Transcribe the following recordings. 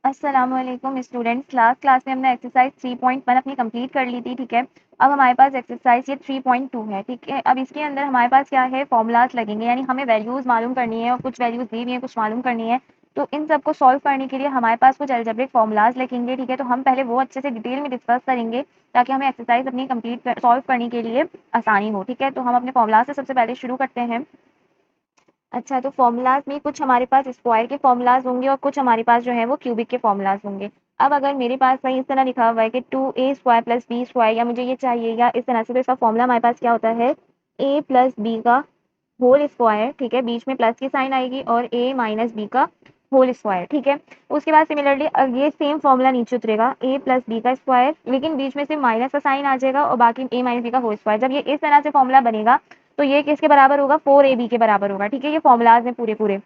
अस्सलामुअलैकुम students. Class में हमने एक्सरसाइज 3.1 अपनी कंप्लीट कर ली थी। ठीक है, अब हमारे पास एक्सरसाइज ये 3.2 है। ठीक है, अब इसके अंदर हमारे पास क्या है, फॉर्मूलाज लगेंगे, यानी हमें वैल्यूज मालूम करनी है और कुछ वैल्यूज दी हुई है, कुछ मालूम करनी है। तो इन सबको सॉल्व करने के लिए हमारे पास कुछ अलजेब्रिक फॉर्मूलाज लगेंगे। ठीक है, तो हम पहले वो अच्छे से डिटेल में डिस्कस करेंगे ताकि हमें एक्सरसाइज अपनी कंप्लीट सॉल्व करने के लिए आसानी हो। ठीक है, तो हम अपने फॉर्मूलाज से सबसे पहले शुरू करते हैं। अच्छा, तो फॉर्मूलाज में कुछ हमारे पास स्क्वायर के फॉर्मूलाज होंगे और कुछ हमारे पास जो है वो क्यूबिक के फॉर्मूलाज होंगे। अब अगर मेरे पास भाई इस तरह लिखा हुआ है कि 2a² + b², या मुझे ये चाहिए या इस तरह से, तो इसका फॉर्मूला हमारे पास क्या होता है, a + b का होल स्क्वायर। ठीक है, बीच में प्लस की साइन आएगी, और a - b का होल स्क्वायर। ठीक है, उसके बाद सिमिलरली ये सेम फॉर्मूला नीचे उतरेगा, a + b का स्क्वायर, लेकिन बीच में से माइनस का साइन आ जाएगा और बाकी a - b का होल स्क्वायर। जब ये इस तरह से फॉर्मूला बनेगा तो ये किसके बराबर होगा, 4ab के बराबर होगा। ठीक है, ये फॉर्मूलाज हैं पूरे पूरे।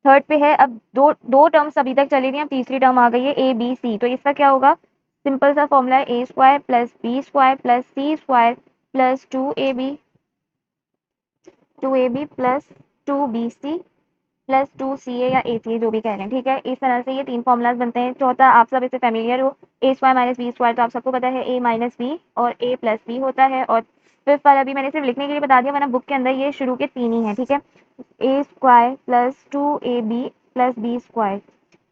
थर्ड पे है, अब दो दो टर्म्स अभी तक चली रही हैं, अब तीसरी टर्म आ गई है ABC। तो इसका क्या होगा, सिंपल सा फॉर्मूला है a² + b² + c² + 2ab + 2bc + 2ca या aca, जो भी कह रहे हैं। ठीक है, इस तरह से ये तीन फॉर्मूलाज बनते हैं। चौथा, आप सब इससे फेमिलियर हो, a² - b², तो आप सबको पता है a - b और a + b होता है। और फिफ्थ वाला भी मैंने सिर्फ लिखने के लिए बता दिया, वरना बुक के अंदर ये शुरू के तीन ही हैं। ठीक है, a² + 2ab + b²।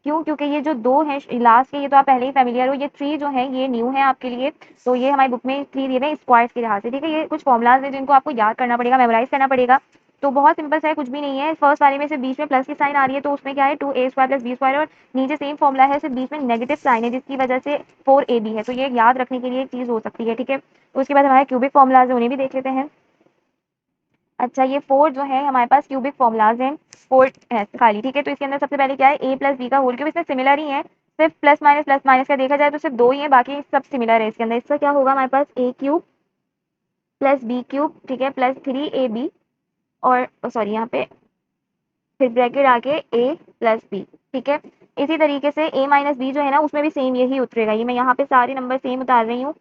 क्यों, क्योंकि ये जो दो हैं लास्ट के, ये तो आप पहले ही फेमिलियर हो, ये थ्री जो है ये न्यू है आपके लिए। तो ये हमारी बुक में थ्री दिए हैं स्क्वायर्स के लिहाज से। ठीक है, ये कुछ फॉर्मुलाज हैं जिनको आपको याद करना पड़ेगा, मेमोराइज करना पड़ेगा। तो बहुत सिंपल सा है, कुछ भी नहीं है। फर्स्ट वाले में से बीच में प्लस की साइन आ रही है, तो उसमें क्या है, 2a² + b², और नीचे सेम फॉर्मुला है, सिर्फ बीच में नेगेटिव साइन है जिसकी वजह से 4ab है। तो ये याद रखने के लिए एक चीज हो सकती है। ठीक है, उसके बाद हमारे क्यूबिक फॉर्मुलाज है, उन्हें भी देख लेते हैं। अच्छा, ये फोर जो है हमारे पास क्यूबिक फॉर्मुलाज हैं, फोर है खाली। ठीक है, तो इसके अंदर सबसे पहले क्या है, a + b का होल क्यूब। इसमें सिमिलर ही है, सिर्फ प्लस माइनस का देखा जाए तो सिर्फ दो ही है, बाकी सब सिमिलर है इसके अंदर। इसका क्या होगा, हमारे पास a³ + b³, ठीक है, + 3ab, और सॉरी यहाँ पे फिर ब्रैकेट आके a + b। ठीक है, इसी तरीके से a - b जो है ना, उसमें भी सेम यही उतरेगा। ये मैं यहाँ पे सारे नंबर सेम उतार रही हूँ,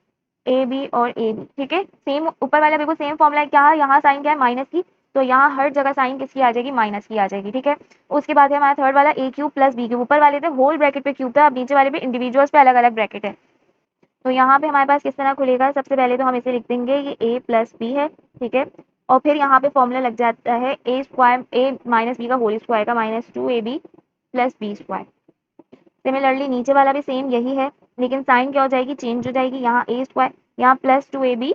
ए बी और ए बी। ठीक है, सेम ऊपर वाला बिल्कुल सेम फॉर्मूला है। क्या, यहाँ साइन क्या है, माइनस की, तो यहाँ हर जगह साइन किसकी आ जाएगी, माइनस की आ जाएगी। ठीक है, उसके बाद है हमारा थर्ड वाला a³ + b³। ऊपर वाले थे होल ब्रैकेट पे क्यूब था, अब नीचे वाले पे इंडिविजुअल्स पे अलग अलग ब्रैकेट है। तो यहाँ पे हमारे पास किस तरह खुलेगा, सबसे पहले तो हम इसे लिख देंगे, ये a + b है। ठीक है, और फिर यहाँ पे फॉर्मूला लग जाता है a² a - b का होल स्क्वायर का -2ab + b²। सिमिलरली नीचे वाला भी सेम यही है, लेकिन साइन क्या हो जाएगी, चेंज हो जाएगी। यहाँ a², यहाँ +2ab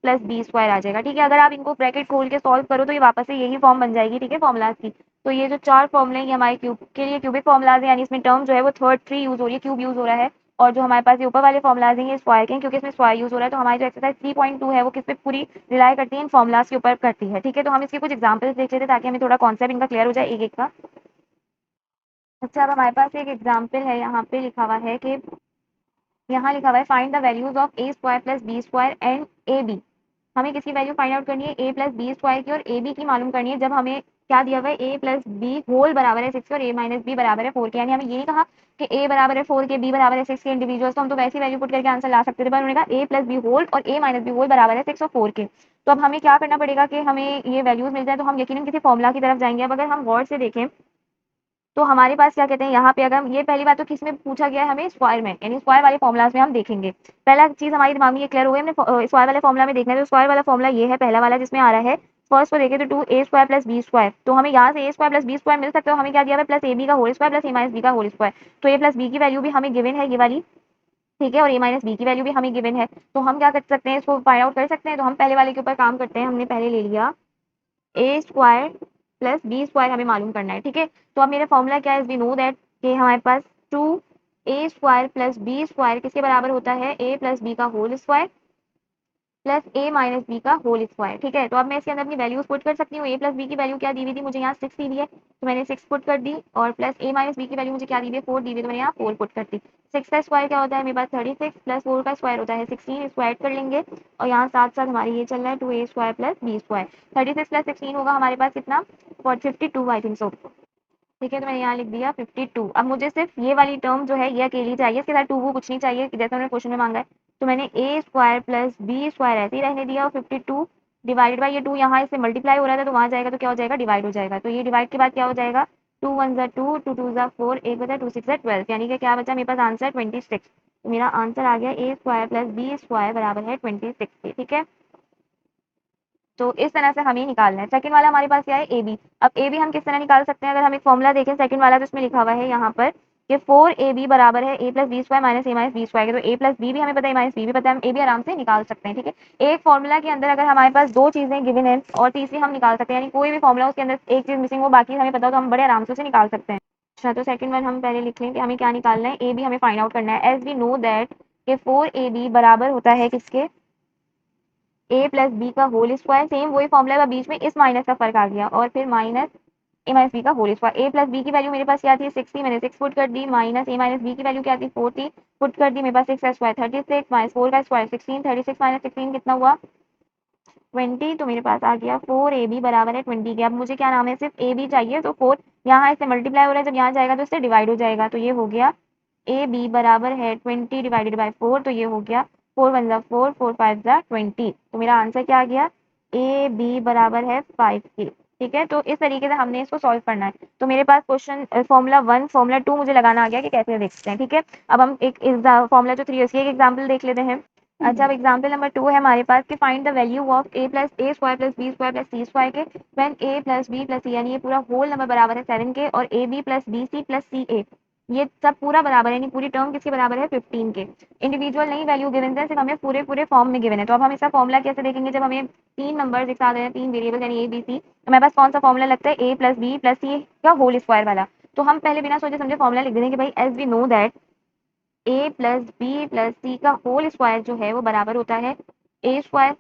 + b² आ जाएगा। ठीक है, अगर आप इनको ब्रैकेट खोल के सॉल्व करो तो ये वापस से यही फॉर्म बन जाएगी। ठीक है, फॉर्मुलाज की। तो ये जो चार फॉर्मुले हैं, ये हमारे क्यूब के लिए क्यूबिक फॉर्मुलाज हैं, यानी इसमें टर्म जो है वो थर्ड ट्री यूज हो रही है, क्यूब यूज हो रहा है। और जो हमारे पास ये ऊपर वाले फॉर्मुलाज हैं, ये स्क्वायर के हैं, क्योंकि इसमें स्क्वायर यूज हो रहा है। तो हमारी जो एक्सरसाइज 3.2 है वो किस पे पूरी रिलाई करती है, इन फॉर्मुलाज के ऊपर करती है। ठीक है, तो हम इसके कुछ एग्जाम्पल्स देख लेते हैं ताकि हमें थोड़ा कॉन्सेप्ट इनका क्लियर हो जाए एक एक का। अच्छा, अब हमारे पास एक एग्जाम्पल है, यहाँ पे लिखा हुआ है कि, यहाँ लिखा हुआ है find the values of a² + b² and ab। हमें किसकी वैल्यू फाइंड आउट करनी है, a + b² की और ab की मालूम करनी है। जब हमें क्या दिया हुआ है, a + b होल बराबर है 6 और a - b बराबर है 4 के, यानी हमें ये नहीं कहा कि a बराबर है 4 के, b बराबर है 6 के इंडिविजुअल्स, तो हम तो वैसी वैल्यू पुट करके आंसर ला सकते थे, पर उन्होंने कहा a + b होल और a - b होल बराबर है 6 और 4 के। तो अब हमें क्या करना पड़ेगा कि हमें ये वैल्यूज मिल जाए, तो हम यकीनन किसी फॉर्मुला की तरफ जाएंगे। अब अगर हम गौर से देखें तो हमारे पास क्या कहते हैं, यहाँ पे अगर ये पहली बात तो किस में पूछा गया है, हमें स्क्वायर में, यानी स्क्वायर वाले फॉर्मुलाज में हम देखेंगे। पहला चीज हमारे दिमाग में ये क्लियर हो गई, हमने स्क्वायर वाले फॉर्मुला में देखना है। तो स्क्वायर वाला फॉर्मुला ये है, पहला वाला जिसमें आ रहा है, फर्स्ट को देखें तो 2a² + b²। तो हमें यहाँ से a² + b² मिल सकता है, हमें क्या दिया है, +ab का होल स्क्वायर + a - b का होल स्क्वायर। तो a + b की वैल्यू भी हमें गिवन है, ये वाली। ठीक है, और a - b की वैल्यू भी हमें गिवन है। तो हम क्या कर सकते हैं, इसको फाइंड आउट कर सकते हैं। तो हम पहले वाले के ऊपर काम करते हैं, हमने पहले ले लिया a² + b² हमें मालूम करना है। ठीक है, तो अब मेरा फॉर्मूला क्या है, वी नो दैट कि हमारे पास 2a² + b² किसके बराबर होता है, a + b का whole square plus a - b का होल स्क्वायर। ठीक है, तो अब मैं इसके अंदर अपनी वैल्यूज पुट कर सकती हूँ। a + b की वैल्यू क्या दी हुई थी, मुझे यहाँ 6 दी हुई है, तो मैंने 6 पुट कर दी। और प्लस a - b की वैल्यू मुझे क्या दी हुई है, 4 दी हुई है, तो मैंने यहाँ 4 पुट कर दी। 6 का स्क्वायर क्या होता है, मेरे पास 36 प्लस 4 का स्क्वायर होता है 16, स्क्वायर कर लेंगे। और यहाँ साथ साथ हमारी ये चल रहा है 2a² + b²। 36 + 16 होगा हमारे पास कितना, 52 आई थिंक सो। ठीक है, तो मैंने यहाँ लिख दिया 52। अब मुझे सिर्फ ये वाली टर्म जो है ये अकेली चाहिए, इसके साथ टू वो कुछ नहीं चाहिए, जैसा उन्होंने क्वेश्चन में मांगा है। तो मैंने a² + b² ऐसे ही रहने दिया, और 52 डिवाइडेड बाई ये 2 यहाँ इससे मल्टीप्लाई हो रहा था, तो वहाँ जाएगा तो क्या हो जाएगा, डिवाइड हो जाएगा। तो ये डिवाइड के बाद क्या हो जाएगा, 2 1 ज़ा 2, 2 2 ज़ा 4, 1 बचा 2 6 ज़ा 12, यानी कि क्या बचा मेरे पास आंसर 26। तो मेरा आंसर आ गया a square plus b square बराबर है 26 के, ठीक है। तो इस तरह से हमें निकालना है। सेकंड वाला हमारे पास क्या है, ए बी। अब ए बी हम किस तरह निकाल सकते हैं, अगर हम एक फॉर्मूला देखें सेकंड वाला, तो इसमें लिखा हुआ है यहाँ पर कि 4ab बराबर है a plus b square minus a minus b square के। तो a प्लस बी भी हमें पता है, माइनस बी भी पता है, हम ए भी आराम से निकाल सकते हैं, ठीक है। एक फॉर्मूला के अंदर अगर हमारे पास दो चीजें गिवन है और तीसरी हम निकाल सकते हैं, यानी कोई भी फॉर्मूला उसके अंदर एक चीज मिसिंग हो बाकी हमें पता हो, तो हम बड़े आराम से उसे निकाल सकते हैं। अच्छा, तो सेकंड वन हम पहले लिख लें कि हमें क्या निकालना है, ए बी हमें फाइंड आउट करना है। एज वी नो दैट कि 4ab बराबर होता है किसके, ए प्लस बी का होल स्क्वायर। सेम वही फॉर्मूला का बीच में इस माइनस का फर्क आ गया, और फिर माइनस ए माइनस बी का होल स्क्वायर। ए प्लस बी की वैल्यू मेरे पास क्या थी, 60, मैंने 6 पुट कर दी, माइनस ए माइनस बी की वैल्यू क्या थी, 40 पुट कर दी, मेरे पास 6 का स्क्वायर 36 माइनस 4 का स्क्वायर 16, 36 माइनस 16 कितना हुआ 20। तो मेरे पास आ गया 4ab बराबर है 20 के। अब मुझे क्या नाम है, सिर्फ ए बी चाहिए, तो 4 यहाँ इससे मल्टीप्लाई हो रहा है, जब यहाँ जाएगा तो इससे डिवाइड हो जाएगा, तो ये हो गया ए बी बराबर है 20 डिवाइडेड बाई 4, तो ये हो गया 4 1 ज़ा 4, 4 5 ज़ा 20। तो मेरा आंसर क्या आ गया, ए बी बराबर है 5 के, ठीक है। तो इस तरीके से हमने इसको सॉल्व करना है। तो मेरे पास क्वेश्चन फॉर्मूला 1 फॉर्मूला 2 मुझे लगाना आ गया कि कैसे देखते हैं, ठीक है। अब हम एक फॉर्मूला जो 3 है उसकी एक एग्जाम्पल देख लेते हैं। अच्छा, अब एग्जाम्पल नंबर 2 है हमारे पास कि find the value of a plus a square plus b square plus c square के when a plus b plus c, यानी ये पूरा होल नंबर बराबर है 7 के, और a b plus b c plus c a, ये सब पूरा बराबर है, यानी पूरी टर्म किसके बराबर है 15 के। इंडिविजुअल नहीं वैल्यू गिवन है, सिर्फ हमें पूरे पूरे फॉर्म में गिवन है। तो अब हम इसका फॉर्मूला कैसे देखेंगे, जब हमें तीन नंबर एक साथ हैं, तीन वेरिएबल यानी ए बी सी, तो हमारे पास कौन सा फॉर्मूला लगता है, a plus b plus c का होल स्क्वायर वाला। तो हम पहले बिना सोचे समझे फॉर्मूला लिख देंगे कि भाई as we know that a plus b plus c का होल स्क्वायर जो है वो बराबर होता है a square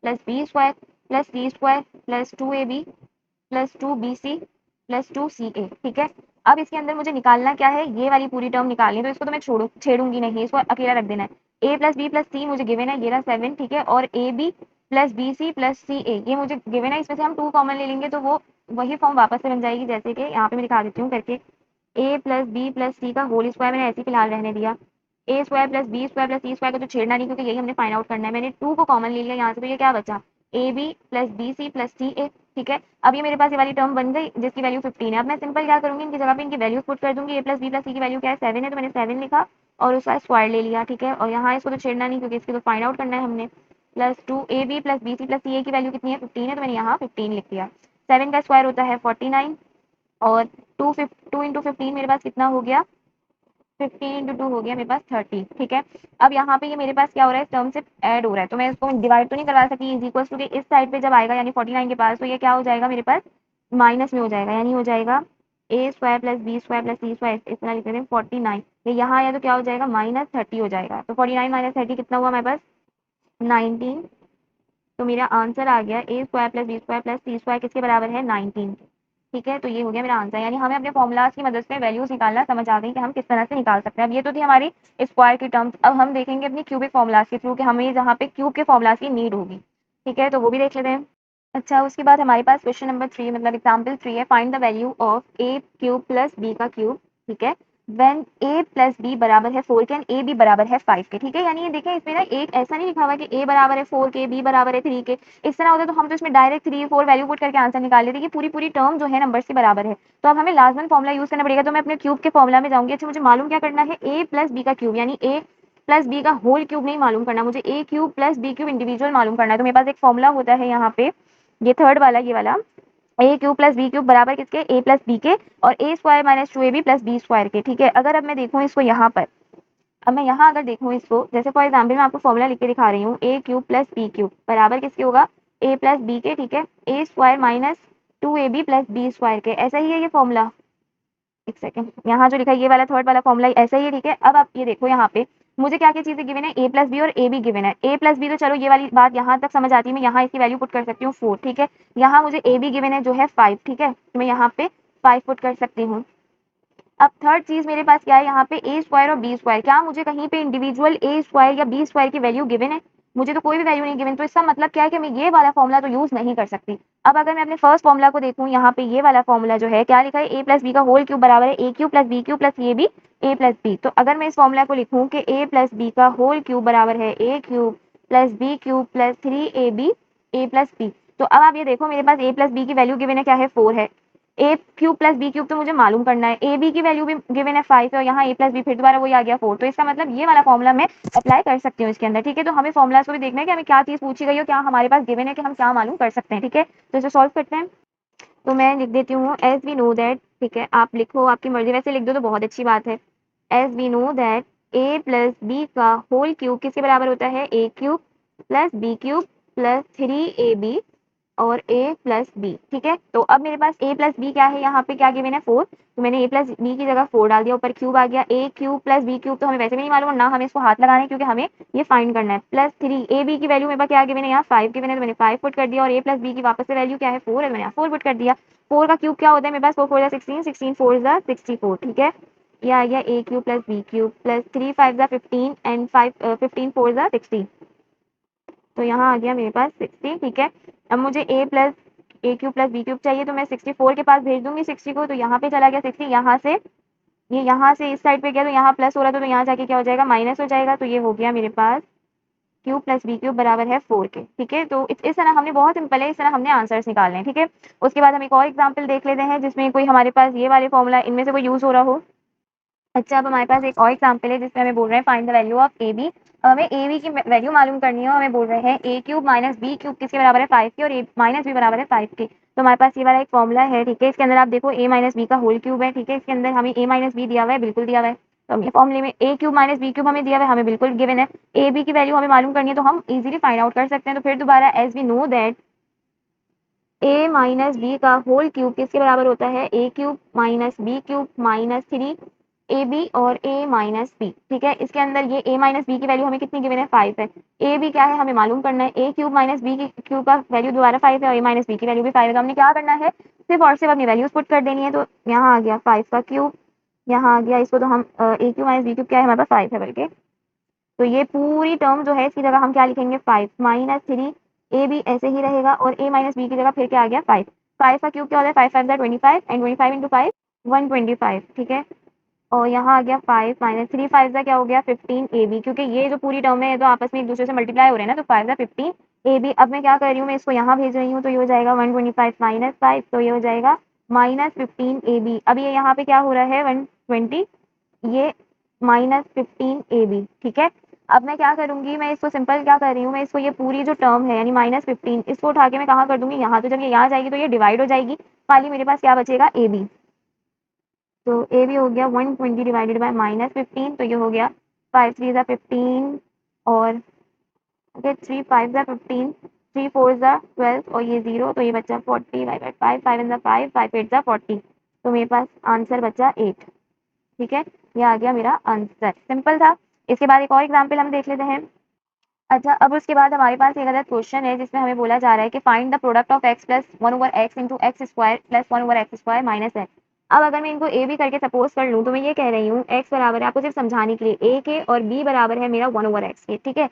plus b square plus c square plus 2ab plus 2bc plus 2ca, ठीक है। अब इसके अंदर मुझे निकालना क्या है, ये वाली पूरी टर्म निकालनी है, तो इसको तो मैं छेड़ूंगी नहीं, इसको अकेला रख देना है। A plus b plus c मुझे गिवन है, ये रहा 7, ठीक है, और a b plus b c plus c a ये मुझे गिवन है। इसमें से हम 2 कॉमन ले लेंगे तो वो वही फॉर्म वापस से बन जाएगी, जैसे कि यहाँ पे मैं दिखा देती हूँ करके। A plus b plus c का होल स्क्वायर मैंने ऐसे ही फिलहाल रहने दिया, a square plus b square plus c square को तो छेड़ना नहीं, क्योंकि यही हमने फाइंड आउट करना है। मैंने 2 को कॉमन ले लिया यहाँ से, तो ये क्या बचा, a b plus b c plus c a, ठीक है। अब ये मेरे पास ये वाली टर्म बन गई जिसकी वैल्यू 15 है। अब मैं सिंपल क्या करूंगी, इनकी जगह पे इनकी वैल्यूज पुट कर दूंगी। ए प्लस बी प्लस सी की वैल्यू क्या है 7 है, तो मैंने 7 लिखा और उसका स्क्वायर ले लिया, ठीक है। और यहाँ इसको तो छेड़ना नहीं क्योंकि इसकी तो फाइंड आउट करना है हमने। Plus 2 a b plus b c plus c a की वैल्यू कितनी है 15 है, तो मैंने यहाँ 15 लिख दिया। 7 का स्क्वायर होता है 49, और 2 इंटू 15 मेरे पास कितना हो गया, 15 इंटू 2 हो गया मेरे पास 30, ठीक है। अब यहाँ पे ये मेरे पास क्या हो रहा है, टर्म से ऐड हो रहा है, तो मैं इसको डिवाइड तो नहीं करवा सकती, इज इक्वल टू के इस साइड पे जब आएगा यानी 49 के पास, तो ये क्या हो जाएगा मेरे पास माइनस में हो जाएगा, यानी हो जाएगा a square plus b square plus c square, इस तरह लिख देते हैं 49। ये यहाँ आया तो क्या हो जाएगा माइनस 30 हो जाएगा, तो 49 माइनस 30 कितना हुआ मेरे पास 19। तो मेरा आंसर आ गया a square plus b square plus c square किसके बराबर है 19, ठीक है। तो ये हो गया मेरा आंसर, यानी हमें अपने फॉर्मुलाज की मदद से वैल्यूज निकालना समझ आ गई कि हम किस तरह से निकाल सकते हैं। अब ये तो थी हमारी स्क्वायर की टर्म्स, अब हम देखेंगे अपनी क्यूबिक फॉर्मुलाज के थ्रू कि हमें जहाँ पे क्यूब के फॉर्मुलाज की नीड होगी, ठीक है, तो वो भी देख लेते हैं। अच्छा, उसके बाद हमारे पास क्वेश्चन नंबर 3 मतलब एग्जाम्पल 3 है, find the value of a cube plus b का क्यूब, ठीक है, व्हेन ए प्लस बी बराबर है 4 के एंड ए बी बराबर है 5 के, ठीक है। यानी ये देखें इसमें ना एक ऐसा नहीं लिखा हुआ कि ए बराबर है 4 के बी बराबर है 3 के, इस तरह होता तो हम तो इसमें डायरेक्ट 3 4 वैल्यू पुट करके आंसर निकाल लेते कि पूरी पूरी टर्म जो है नंबर से बराबर है। तो अब हमें लाजमन फॉर्मुला यूज करना पड़ेगा, तो मैं अपने क्यूब के फॉर्मुला में जाऊंगी। अच्छा, मुझे मालूम क्या करना है, ए प्लस बी का क्यूब, यानी ए प्लस बी का होल क्यूब नहीं मालूम करना मुझे, a cube plus b cube individual मालूम करना है। तो मेरे पास एक फॉर्मुला होता है यहाँ पे, ये थर्ड वाला, ये वाला a cube plus b cube बराबर किसके, ए प्लस बी के, और a square minus 2ab plus b square के, ठीक है। अगर अब मैं देखूँ इसको यहाँ पर, अब मैं यहाँ अगर देखूँ इसको, जैसे फॉर एग्जाम्पल मैं आपको फॉर्मुला लिख के दिखा रही हूँ, a cube plus b cube बराबर किसके होगा, ए प्लस बी के, ठीक है, a square minus 2ab plus b square के, ऐसा ही है ये फॉर्मुला। एक सेकंड, यहाँ जो लिखा है ये वाला थर्ड वाला फॉर्मुला ऐसा ही है, ठीक है। अब आप ये देखो यहाँ पे मुझे क्या क्या चीजें गिवन है, ए प्लस बी और ए बी गिवन है। ए प्लस बी तो चलो ये वाली बात यहाँ तक समझ आती है, मैं यहाँ इसकी वैल्यू पुट कर सकती हूँ 4, ठीक है। यहाँ मुझे ए बी गिवन है जो है 5, ठीक है, तो मैं यहाँ पे 5 पुट कर सकती हूँ। अब थर्ड चीज मेरे पास क्या है, यहाँ पे ए स्क्वायर और बी स्क्वायर, क्या मुझे कहीं पे इंडिविजुअल ए स्क्वायर या बी स्क्वायर की वैल्यू गिवन है, मुझे तो कोई भी वैल्यू नहीं गिवन, तो इसका मतलब क्या है कि मैं ये वाला फॉर्मुला तो यूज नहीं कर सकती। अब अगर मैं अपने फर्स्ट फॉर्मुला को देखूँ, यहाँ पे ये वाला फॉर्मुला जो है क्या लिखा है, ए प्लस बी का होल क्यूब बराबर है a cube plus b cube plus ये बी ए प्लस बी। तो अगर मैं इस फॉर्मुला को लिखूँ कि ए प्लस बी का होल क्यूब बराबर है a cube plus b cube plus 3ab a plus b, तो अब आप ये देखो मेरे पास ए प्लस बी की वैल्यू गिवन है क्या है 4 है, a cube plus b cube तो मुझे मालूम करना है, ए बी की वैल्यू भी गिवन है 5 है और यहाँ ए प्लस बी फिर दोबारा वही आ गया 4, तो इसका मतलब ये वाला फॉर्मूला मैं अप्लाई कर सकती हूँ इसके अंदर, ठीक है। तो हमें फॉर्मुलाज को भी देखना है कि हमें क्या चीज़ पूछी गई है, क्या हमारे पास गिवन है कि हम क्या मालूम कर सकते हैं, ठीक है। तो इसे सॉल्व करते हैं। तो मैं लिख देती हूँ एज वी नो दैट, ठीक है, आप लिखो आपकी मर्जी, वैसे लिख दो तो बहुत अच्छी बात है। As we know that a plus b का होल क्यूब किसके बराबर होता है, a cube plus b cube plus 3ab और a प्लस बी, ठीक है। तो अब मेरे पास a प्लस बी क्या है, यहाँ पे क्या गिवन है 4, तो मैंने a प्लस बी की जगह 4 डाल दिया, ऊपर क्यूब आ गया, a cube plus b cube तो हमें वैसे भी नहीं मालूम, ना हमें इसको हाथ लगाना है क्योंकि हमें ये फाइंड करना है, प्लस 3 a b की वैल्यू मेरे पास क्या गिवन है, यहाँ 5 गिवन है तो मैंने 5 पुट कर दिया, और a प्लस बी की वापस से वैल्यू क्या है 4 है, मैंने यहाँ 4 पुट कर दिया। 4 का क्यूब क्या होता है मेरे पास, 4 4 16, 16 4 64, ठीक है। ये आ गया a cube plus b cube plus 3 5 15 and 15 4 60, तो यहाँ आ गया मेरे पास 60, ठीक है। अब मुझे a cube plus b cube चाहिए, तो मैं 64 के पास भेज दूंगी 60 को, तो यहाँ पे चला गया 60, यहाँ से ये यहाँ से इस साइड पे गया तो यहाँ प्लस हो रहा था, तो यहाँ जाके क्या हो जाएगा माइनस हो जाएगा, तो ये हो गया मेरे पास क्यूब प्लस बी क्यूब बराबर है 4 के, ठीक है। तो इस तरह हमने, बहुत सिंपल है, इस तरह हमने आंसर्स निकालने हैं, ठीक है। उसके बाद हम एक और एग्जाम्पल देख लेते हैं जिसमें कोई हमारे पास ये वाले फॉर्मूला इनमें से कोई यूज हो रहा हो। अच्छा, अब हमारे पास एक और एग्जाम्पल है जिसमें हमें बोल रहे हैं find the value of a b. अब हमें ए बी की वैल्यू मालूम करनी है, हमें बोल रहे हैं ए क्यूब माइनस बी क्यूब किसके बराबर है 5 के, और ए माइनस बी बराबर है 5 के। तो हमारे पास ये वाला एक फॉर्मूला है, ठीक है। इसके अंदर आप देखो ए माइनस बी का होल क्यूब है, ठीक है। इसके अंदर हमें ए माइनस बी दिया हुआ है, बिल्कुल दिया हुआ है। तो हमें फॉर्मूले में ए क्यूब माइनस बी क्यूब हमें दिया हुआ है, हमें बिल्कुल गिवन है। ए बी की वैल्यू हमें मालूम करनी है तो हम इजीली फाइंड आउट कर सकते हैं। तो फिर दोबारा as we know that a minus b का होल क्यूब किसके बराबर होता है, a cube minus b cube minus 3ab और a माइनस बी, ठीक है। इसके अंदर ये a माइनस बी की वैल्यू हमें कितनी गिवन है 5 है, a b क्या है हमें मालूम करना है, a क्यूब माइनस बी की क्यूब का वैल्यू दोबारा 5 है और a माइनस बी की वैल्यू भी 5 है, तो हमने क्या करना है सिर्फ और सिर्फ अपनी वैल्यूज पुट कर देनी है। तो यहाँ आ गया 5 का क्यूब, यहाँ आ गया, इसको तो हम a cube minus b cube क्या है हमारे पास 5 है बल्कि, तो ये पूरी टर्म जो है इसकी जगह हम क्या लिखेंगे 5 माइनस 3, ए बी ऐसे ही रहेगा और a माइनस बी की जगह फिर क्या आ गया 5। 5 का क्यूब क्या होता है 5 5 25 एंड 25 इंटू 5 125, ठीक है। और यहाँ आ गया 5 माइनस 3 5 का क्या हो गया 15 ए बी, क्योंकि ये जो पूरी टर्म है ये तो आपस में एक दूसरे से मल्टीप्लाई हो रहे हैं ना, तो 5 15 ए बी। अब मैं क्या कर रही हूँ, मैं इसको यहाँ भेज रही हूँ, तो ये हो जाएगा 125 माइनस 5, तो ये हो जाएगा माइनस 15 ए बी। अब ये यहाँ पे क्या हो रहा है 120, ये माइनस 15 ए बी, ठीक है। अब मैं क्या करूंगी, मैं इसको सिंपल क्या कर रही हूँ, मैं इसको ये पूरी जो टर्म है यानी माइनस 15 इसको उठा के मैं कहाँ कर दूंगी यहाँ, तो जब ये यहाँ जाएगी तो ये डिवाइड हो जाएगी, खाली मेरे पास क्या बचेगा ए बी। तो ए बी हो गया 120 डिवाइडेड बाय माइनस 15, तो ये हो गया 5 3 ज़ा 15 और ओके 3 5 ज़ा 15 3 4 ज़ा 12 और ये 0, तो ये बचा 40 बाई 5 5 इन ज़ा 5 5 8 ज़ा 40, तो मेरे पास आंसर बचा 8, ठीक है। ये आ गया मेरा आंसर, सिंपल था। इसके बाद एक और एग्जाम्पल हम देख लेते हैं। अच्छा, अब उसके बाद हमारे पास एक गलत क्वेश्चन है जिसमें हमें बोला जा रहा है कि find the product of x plus 1 over x into x square plus 1 over x square minus x. अब अगर मैं इनको a b करके सपोज कर लूँ, तो मैं ये कह रही हूँ x बराबर है, आपको सिर्फ समझाने के लिए a के, और b बराबर है मेरा 1 ओवर एक्स के, ठीक है।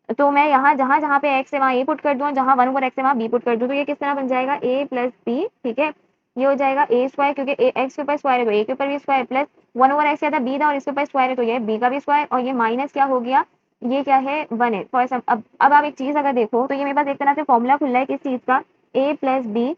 तो मैं यहाँ जहाँ जहाँ पे x है वहाँ a पुट कर दूँ, जहाँ 1 ओवर एक्स है वहाँ b पुट कर दूँ, तो ये किस तरह बन जाएगा a प्लस b, ठीक है। ये हो जाएगा a स्क्वायर, क्योंकि x के ऊपर स्क्वायर है तो a के ऊपर भी स्क्वायर, प्लस 1 ओवर एक्स था b था और इसके ऊपर स्क्वायर है तो ये b का भी स्क्वायर, और ये माइनस क्या हो गया, ये क्या है 1 है फॉर सम। अब आप एक चीज अगर देखो तो ये मेरे पास एक तरह से फॉर्मूला खुल रहा है किस चीज का, a plus b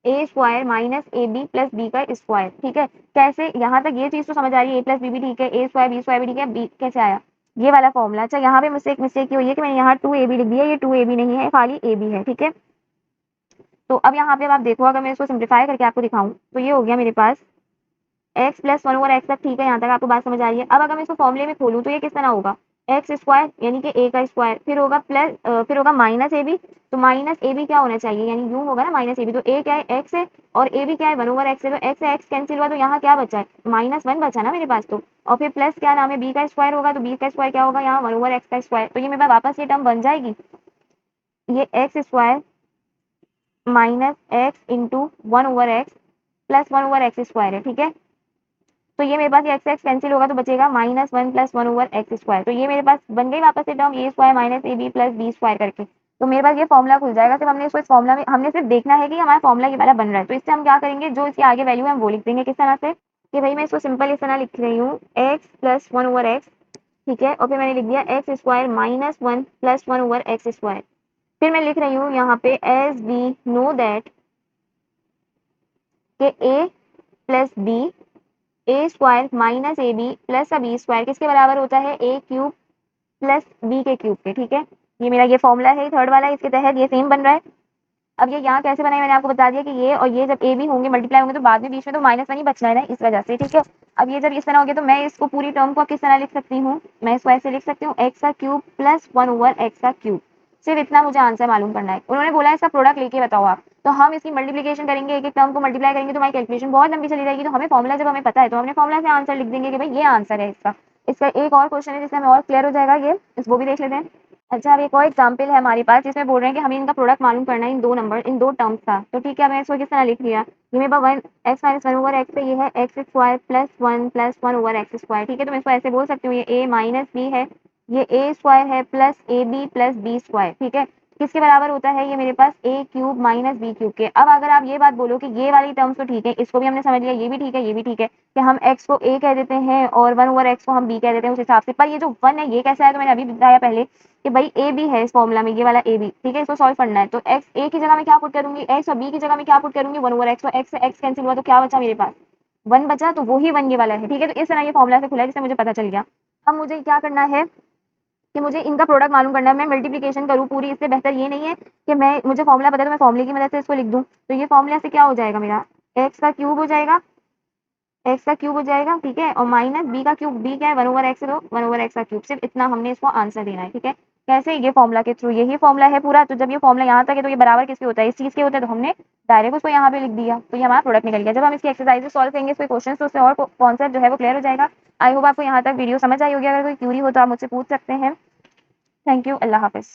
a square minus a b plus b का स्क्वायर, ठीक है। कैसे, यहाँ तक ये चीज तो समझ आ रही है, ए प्लस बी भी ठीक है, ए स्क्वायर बी ठीक है, बी कैसे आया ये वाला फॉर्मूला। अच्छा, यहाँ पे मुझसे एक मिस्टेक की हुई है कि मैंने यहाँ 2ab लिख दिया, ये 2ab नहीं है, खाली ए बी है, ठीक है। तो अब यहाँ पे आप देखो, अगर मैं इसको सिंप्लीफाई करके आपको दिखाऊं तो ये हो गया मेरे पास एक्स प्लस 1 ओवर एक्स तक, ठीक है, यहाँ तक आपको बात समझ आ रही है। अब अगर मैं इसको फॉर्मूले में खोलूँ तो ये किस तरह होगा, एक्स स्क्वायर यानी कि ए का स्क्वायर, फिर होगा प्लस फिर होगा माइनस ए बी, तो माइनस ए बी क्या होना चाहिए, यानी यू होगा ना माइनस ए बी, तो ए क्या है एक्स है और ए बी क्या है 1 ओवर एक्स है, तो एक्स एक्स कैंसिल हुआ तो यहाँ क्या बचा है -1 बचा ना मेरे पास, तो और फिर प्लस क्या नाम है बी का स्क्वायर होगा, तो बी का स्क्वायर क्या होगा यहाँ 1 ओवर एक्स का स्क्वायर, तो ये मेरे पास वापस ये टर्म बन जाएगी, ये x square minus x into 1 over x plus 1 over x square है, ठीक है। तो ये मेरे पास ये एक्स एक्स कैंसिल होगा तो बचेगा -1 प्लस 1 ओवर एक्स स्क्वायर, तो ये मेरे पास बन गई वापस से term a square minus a b plus b square करके, तो मेरे पास ये फॉर्मूला खुल जाएगा। सिर्फ हमने इसको इस फॉर्मूला में, हमने सिर्फ देखना है कि हमारा फॉर्मूला ये वाला बन रहा है, तो इससे हम क्या करेंगे, जो इसके आगे वैल्यू है हम वो लिख देंगे किस तरह से, कि भाई मैं इसको सिंपल इस तरह लिख रही हूँ एक्स प्लस 1 ओवर एक्स, ठीक है, और फिर मैंने लिख दिया x square -1 plus 1 over x square. फिर मैं लिख रही हूँ यहाँ पे एज वी नो दैट कि a plus b a square minus a b plus b square किसके बराबर होता है, ए क्यूब प्लस बी के क्यूब के। ठीक है, ये मेरा ये फॉर्मूला है थर्ड वाला, इसके तहत ये सेम बन रहा है। अब ये यहाँ कैसे बनाए मैंने आपको बता दिया कि ये और ये जब ए बी होंगे मल्टीप्लाई होंगे तो बाद में बीच में तो माइनस वन ही बचना है ना, इस वजह से। ठीक है, अब ये जब इस तरह हो गया तो मैं इसको पूरी टर्म को किस तरह लिख सकती हूँ, मैं इसको ऐसे लिख सकती हूँ एक्स का cube plus one over x का क्यूब। सिर्फ इतना मुझे आंसर मालूम करना है। उन्होंने बोला है इसका प्रोडक्ट लेके बताओ आप, तो हम इसकी मल्टीप्लिकेशन करेंगे, एक एक टर्म को मल्टीप्लाई करेंगे तो हमारी कैलकुलेशन बहुत लंबी चली जाएगी। तो हमें फॉर्मुला जब हमें पता है तो हमने फॉर्मुला से आंसर लिख देंगे कि भाई ये आंसर है इसका। इसका एक और क्वेश्चन है जिससे हमें और क्लियर हो जाएगा, ये वो भी देख लेते हैं। अच्छा, अब एक और एग्जाम्पल है हमारे पास जिसमें बोल रहे हैं कि हमें इनका प्रोडक्ट मालूम करना है, इन दो नंबर इन दो टर्म्स का। तो ठीक है, मैं इसको किस तरह लिख लिया, ये मेरे पास one x minus one over x है, ये है x square plus one over x square. ठीक है, तो मैं इसको ऐसे बोल सकती हूँ, ये ए माइनस बी है, ये ए स्क्वायर है plus a b plus b square. ठीक है, किसके बराबर होता है, ये मेरे पास a cube minus b cube के। अब अगर आप ये बात बोलो कि ये वाली टर्म्स तो ठीक है, इसको भी हमने समझ लिया, ये भी ठीक है, ये भी ठीक है, कि हम x को a कह देते हैं और वन ओवर एक्स को हम b कह देते हैं उस हिसाब से। पर ये जो वन है ये कैसा है, तो मैंने अभी बताया पहले कि भाई ए बी है इस फॉर्मूला में, ये वाला ए बी। ठीक है, इसको सॉल्व करना है तो एक्स ए की जगह में क्या पुट करूंगी, एक्स और बी की जगह में क्या पुट करूंगी, वन ओवर एक्स। तो एक्स से एक्स कैंसिल हुआ तो क्या बचा मेरे पास, वन बचा, तो वही वन ये वाला है। ठीक है, तो इस तरह ये फॉर्मूला से खुला है जिससे मुझे पता चल गया। अब मुझे क्या करना है कि मुझे इनका प्रोडक्ट मालूम करना है, मैं मल्टीप्लिकेशन करूँ पूरी, इससे बेहतर ये नहीं है कि मैं मुझे फॉर्मूला पता है तो मैं फॉर्मूले की मदद से इसको लिख दूँ। तो ये फॉर्मूला से क्या हो जाएगा, मेरा एक्स का क्यूब हो जाएगा, एक्स का क्यूब हो जाएगा। ठीक है, और माइनस बी का क्यूब, बी क्या है, वन ओवर एक्स, तो वन ओवर एक्स का क्यूब। सिर्फ इतना हमने इसको आंसर देना है। ठीक है, कैसे, ये फॉर्मूला के थ्रू, यही फॉर्मूला है पूरा। तो जब ये फॉर्मूला यहाँ तक है तो ये बराबर किसके होता है, इस चीज के होता है, तो हमने डायरेक्ट उसको यहाँ पे लिख दिया, तो ये हमारा प्रोडक्ट निकल गया। जब हम इसकी एक्सरसाइज सॉल्व करेंगे इसके क्वेश्चन, तो उससे और कॉन्सेप्ट जो है वो क्लियर हो जाएगा। आई होप आपको यहाँ तक वीडियो समझ आई होगी। अगर कोई क्यूरी हो तो आप मुझसे पूछ सकते हैं। Thank you, Allah Hafiz.